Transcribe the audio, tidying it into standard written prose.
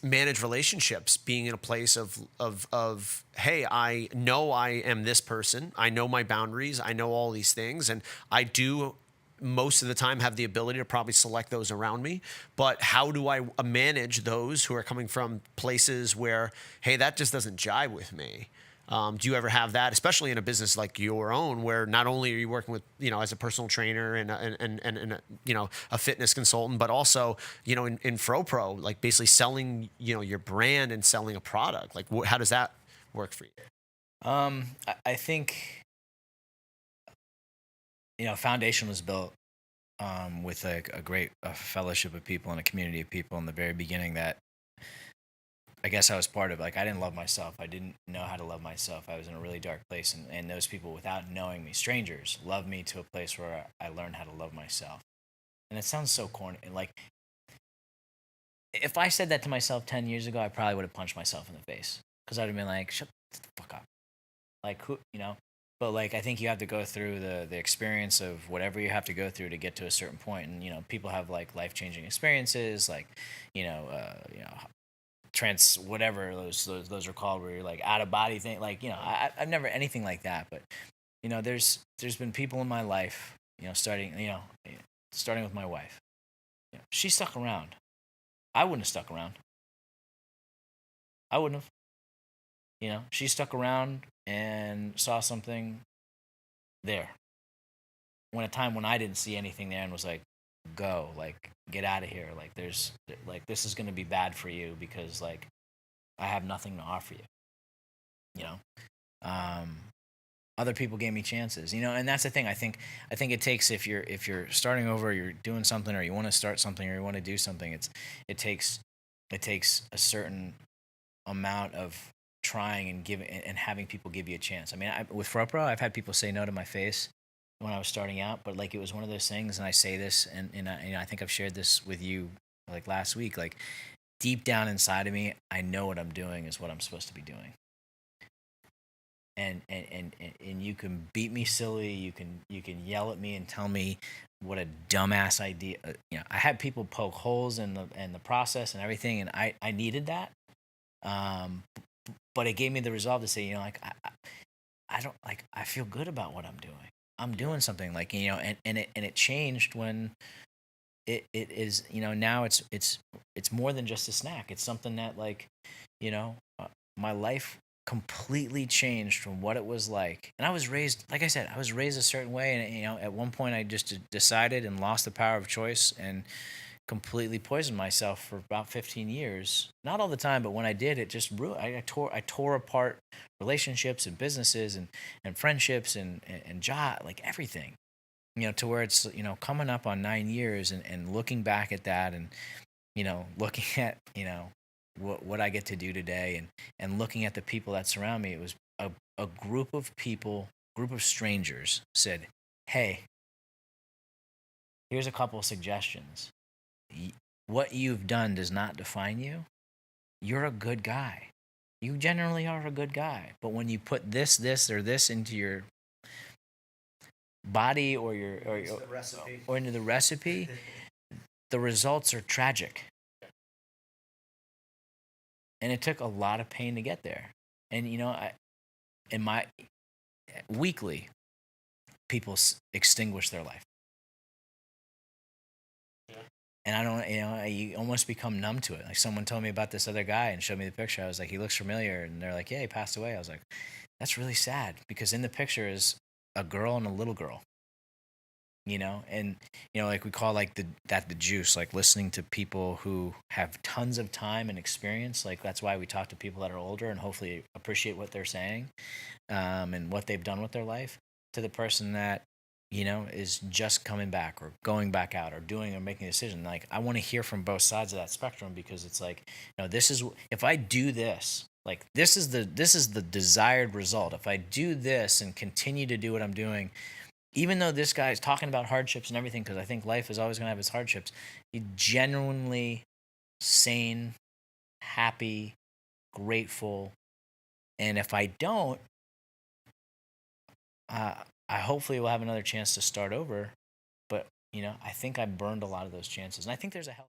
manage relationships, being in a place of hey, I know I am this person, I know my boundaries, I know all these things, and I do most of the time have the ability to probably select those around me. But how do I manage those who are coming from places where, hey, that just doesn't jive with me? Do you ever have that, especially in a business like your own, where not only are you working with, as a personal trainer and a fitness consultant, but also, in Fro Pro, like basically selling, your brand and selling a product? Like, how does that work for you? I think foundation was built with a great fellowship of people and a community of people in the very beginning that I guess I was part of. Like, I didn't love myself. I didn't know how to love myself. I was in a really dark place, and those people, without knowing me, strangers, loved me to a place where I learned how to love myself. And it sounds so corny. Like, if I said that to myself 10 years ago, I probably would have punched myself in the face because I'd have been like, shut the fuck up. Like, who, But, like, I think you have to go through the experience of whatever you have to go through to get to a certain point. And, people have, like, life-changing experiences, like, trans whatever those are called, where you're like out of body thing, like, I've never anything like that, but there's been people in my life, starting with my wife. She stuck around. I wouldn't have stuck around. I wouldn't have. She stuck around and saw something there when a time when I didn't see anything there, and was like, go, like, get out of here, like, there's like, this is going to be bad for you because, like, I have nothing to offer you. you know um Other people gave me chances, and that's the thing. I think it takes, if you're starting over, or you're doing something, or you want to start something, or you want to do something, it takes it takes a certain amount of trying and giving and having people give you a chance. I mean, with Fro Pro, I've had people say no to my face when I was starting out, but, like, it was one of those things, and I say this, and I think I've shared this with you, like, last week. Like, deep down inside of me, I know what I'm doing is what I'm supposed to be doing. And you can beat me silly, you can yell at me and tell me what a dumbass idea. I had people poke holes in the process and everything, and I needed that. um but it gave me the resolve to say, like, I don't, like, I feel good about what I'm doing. I'm doing something, like, and it changed when it is, now it's more than just a snack. It's something that, like, you know my life completely changed from what it was like. And I was raised, like I said, I was raised a certain way, and, at one point I just decided and lost the power of choice and completely poisoned myself for about 15 years. Not all the time, but when I did, it just ruined. I tore apart relationships and businesses and friendships and job, like, everything. To where it's, coming up on 9 years, and looking back at that, and, looking at, what I get to do today, and looking at the people that surround me. It was a group of people, group of strangers said, hey, here's a couple of suggestions. What you've done does not define you. You're a good guy. You generally are a good guy. But when you put this, or this into your body, or or into the recipe, the results are tragic. And it took a lot of pain to get there. And, in my weekly, people extinguish their life. And I don't, you almost become numb to it. Like, someone told me about this other guy and showed me the picture. I was like, he looks familiar. And they're like, yeah, he passed away. I was like, that's really sad, because in the picture is a girl and a little girl. And, like, we call, like, the juice, like, listening to people who have tons of time and experience. Like, that's why we talk to people that are older and hopefully appreciate what they're saying, and what they've done with their life, to the person that, is just coming back, or going back out, or doing, or making a decision. Like, I want to hear from both sides of that spectrum, because it's like, this is, if I do this, like, this is the desired result. If I do this and continue to do what I'm doing, even though this guy's talking about hardships and everything, because I think life is always going to have its hardships, he's genuinely sane, happy, grateful. And if I don't, uh, I hopefully will have another chance to start over. But, I think I burned a lot of those chances. And I think there's a hell